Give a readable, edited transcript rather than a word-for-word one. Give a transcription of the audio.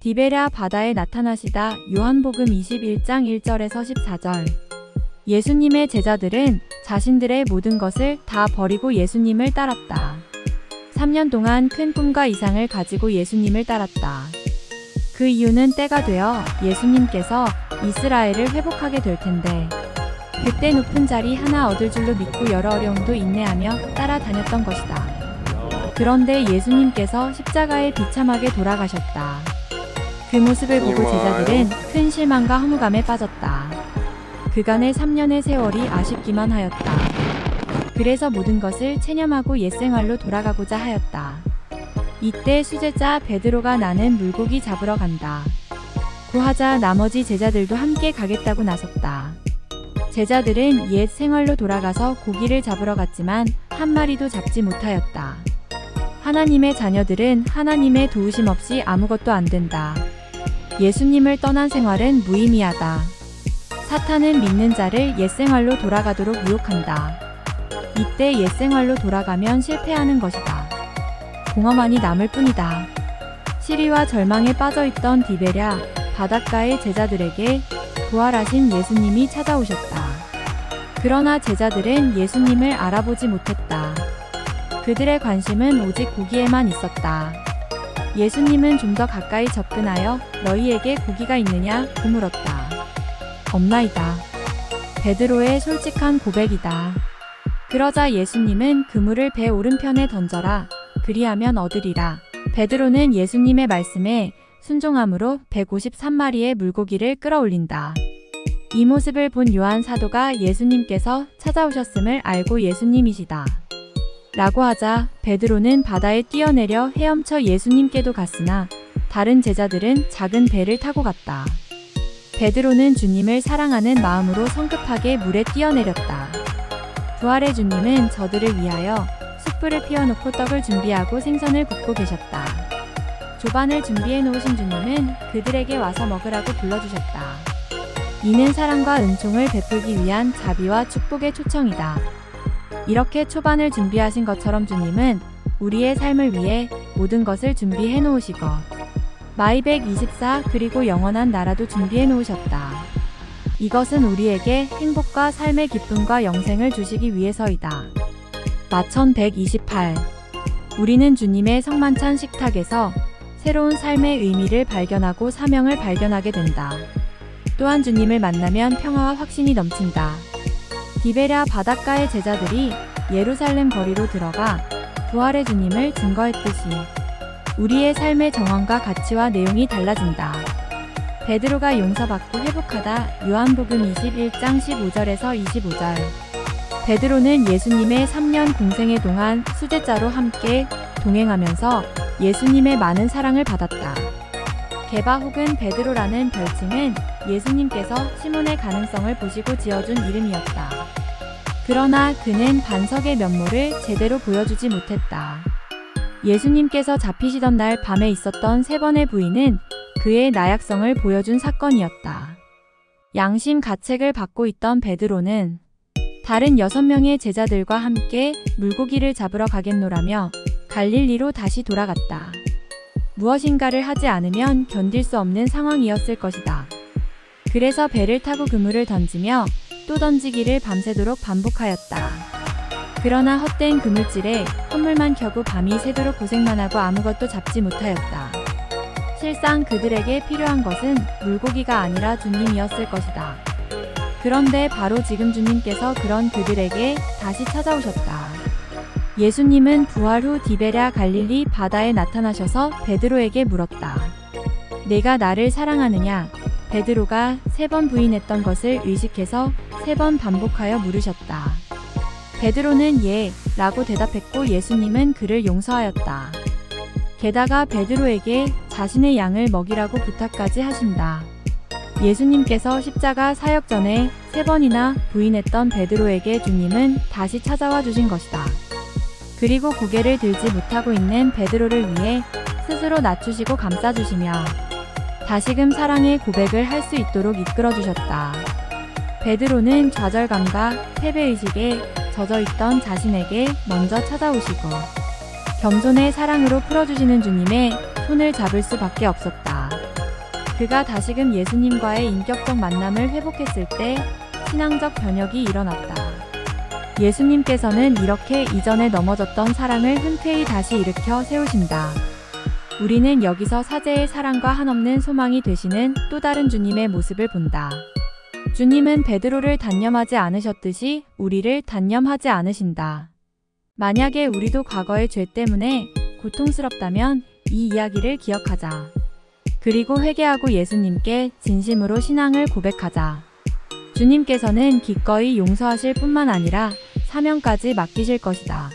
디베랴 바다에 나타나시다. 요한복음 21장 1절에서 14절. 예수님의 제자들은 자신들의 모든 것을 다 버리고 예수님을 따랐다. 3년 동안 큰 꿈과 이상을 가지고 예수님을 따랐다. 그 이유는 때가 되어 예수님께서 이스라엘을 회복하게 될 텐데, 그때 높은 자리 하나 얻을 줄로 믿고 여러 어려움도 인내하며 따라다녔던 것이다. 그런데 예수님께서 십자가에 비참하게 돌아가셨다. 그 모습을 보고 제자들은 큰 실망과 허무감에 빠졌다. 그간의 3년의 세월이 아쉽기만 하였다. 그래서 모든 것을 체념하고 옛생활로 돌아가고자 하였다. 이때 수제자 베드로가 나는 물고기 잡으러 간다 고하자 나머지 제자들도 함께 가겠다고 나섰다. 제자들은 옛 생활로 돌아가서 고기를 잡으러 갔지만 한 마리도 잡지 못하였다. 하나님의 자녀들은 하나님의 도우심 없이 아무것도 안 된다. 예수님을 떠난 생활은 무의미하다. 사탄은 믿는 자를 옛 생활로 돌아가도록 유혹한다. 이때 옛 생활로 돌아가면 실패하는 것이다. 공허만이 남을 뿐이다. 시리와 절망에 빠져있던 디베랴 바닷가의 제자들에게 부활하신 예수님이 찾아오셨다. 그러나 제자들은 예수님을 알아보지 못했다. 그들의 관심은 오직 고기에만 있었다. 예수님은 좀 더 가까이 접근하여 너희에게 고기가 있느냐고 물었다. 없나이다. 베드로의 솔직한 고백이다. 그러자 예수님은 그물을 배 오른편에 던져라. 그리하면 얻으리라. 베드로는 예수님의 말씀에 순종함으로 153마리의 물고기를 끌어올린다. 이 모습을 본 요한 사도가 예수님께서 찾아오셨음을 알고 예수님이시다 라고 하자 베드로는 바다에 뛰어내려 헤엄쳐 예수님께도 갔으나 다른 제자들은 작은 배를 타고 갔다. 베드로는 주님을 사랑하는 마음으로 성급하게 물에 뛰어내렸다. 부활의 주님은 저들을 위하여 숯불을 피워놓고 떡을 준비하고 생선을 굽고 계셨다. 조반을 준비해 놓으신 주님은 그들에게 와서 먹으라고 불러주셨다. 이는 사랑과 은총을 베풀기 위한 자비와 축복의 초청이다. 이렇게 초반을 준비하신 것처럼 주님은 우리의 삶을 위해 모든 것을 준비해 놓으시고 마이 124 그리고 영원한 나라도 준비해 놓으셨다. 이것은 우리에게 행복과 삶의 기쁨과 영생을 주시기 위해서이다. 마천 128. 우리는 주님의 성만찬 식탁에서 새로운 삶의 의미를 발견하고 사명을 발견하게 된다. 또한 주님을 만나면 평화와 확신이 넘친다. 디베랴 바닷가의 제자들이 예루살렘 거리로 들어가 부활의 주님을 증거했듯이 우리의 삶의 정황과 가치와 내용이 달라진다. 베드로가 용서받고 회복하다. 요한복음 21장 15절에서 25절. 베드로는 예수님의 3년 공생의 동안 수제자로 함께 동행하면서 예수님의 많은 사랑을 받았다. 게바 혹은 베드로라는 별칭은 예수님께서 시몬의 가능성을 보시고 지어준 이름이었다. 그러나 그는 반석의 면모를 제대로 보여주지 못했다. 예수님께서 잡히시던 날 밤에 있었던 3번의 부인은 그의 나약성을 보여준 사건이었다. 양심 가책을 받고 있던 베드로는 다른 6명의 제자들과 함께 물고기를 잡으러 가겠노라며 갈릴리로 다시 돌아갔다. 무엇인가를 하지 않으면 견딜 수 없는 상황이었을 것이다. 그래서 배를 타고 그물을 던지며 또 던지기를 밤새도록 반복하였다. 그러나 헛된 그물질에 헛물만 켜고 밤이 새도록 고생만 하고 아무것도 잡지 못하였다. 실상 그들에게 필요한 것은 물고기가 아니라 주님이었을 것이다. 그런데 바로 지금 주님께서 그런 그들에게 다시 찾아오셨다. 예수님은 부활 후 디베랴 갈릴리 바다에 나타나셔서 베드로에게 물었다. 내가 나를 사랑하느냐? 베드로가 3번 부인했던 것을 의식해서 3번 반복하여 물으셨다. 베드로는 예, 라고 대답했고 예수님은 그를 용서하였다. 게다가 베드로에게 자신의 양을 먹이라고 부탁까지 하신다. 예수님께서 십자가 사역 전에 3번이나 부인했던 베드로에게 주님은 다시 찾아와 주신 것이다. 그리고 고개를 들지 못하고 있는 베드로를 위해 스스로 낮추시고 감싸주시며 다시금 사랑의 고백을 할 수 있도록 이끌어주셨다. 베드로는 좌절감과 패배의식에 젖어있던 자신에게 먼저 찾아오시고 겸손의 사랑으로 풀어주시는 주님의 손을 잡을 수밖에 없었다. 그가 다시금 예수님과의 인격적 만남을 회복했을 때 신앙적 변혁이 일어났다. 예수님께서는 이렇게 이전에 넘어졌던 사랑을 흔쾌히 다시 일으켜 세우신다. 우리는 여기서 사제의 사랑과 한없는 소망이 되시는 또 다른 주님의 모습을 본다. 주님은 베드로를 단념하지 않으셨듯이 우리를 단념하지 않으신다. 만약에 우리도 과거의 죄 때문에 고통스럽다면 이 이야기를 기억하자. 그리고 회개하고 예수님께 진심으로 신앙을 고백하자. 주님께서는 기꺼이 용서하실 뿐만 아니라 사명까지 맡기실 것이다.